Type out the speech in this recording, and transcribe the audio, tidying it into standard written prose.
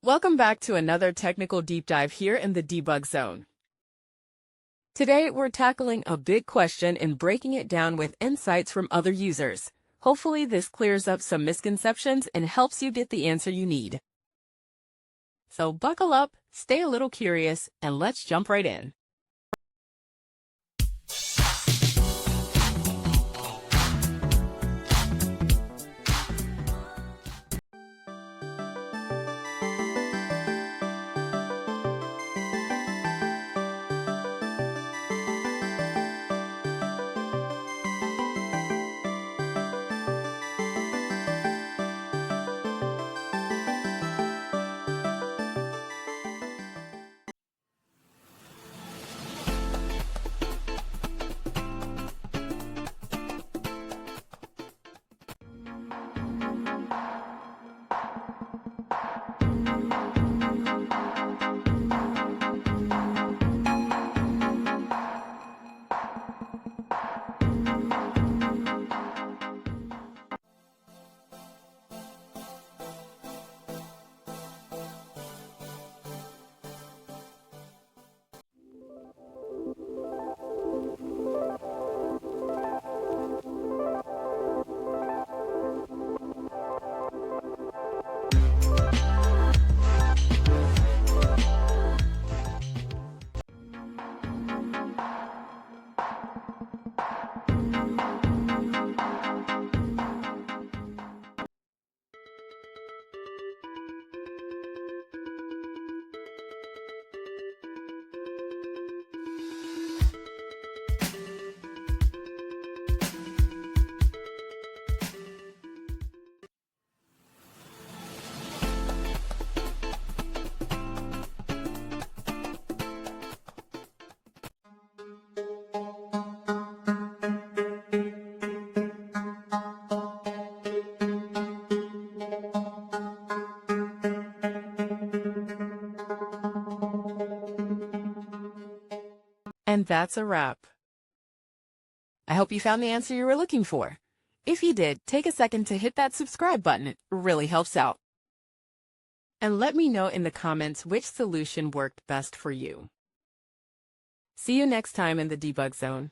Welcome back to another technical deep dive here in the debug zone. Today, we're tackling a big question and breaking it down with insights from other users. Hopefully, this clears up some misconceptions and helps you get the answer you need. So buckle up, stay a little curious, and let's jump right in. And that's a wrap. I hope you found the answer you were looking for. If you did, take a second to hit that subscribe button. It really helps out. And let me know in the comments which solution worked best for you. See you next time in the debug zone.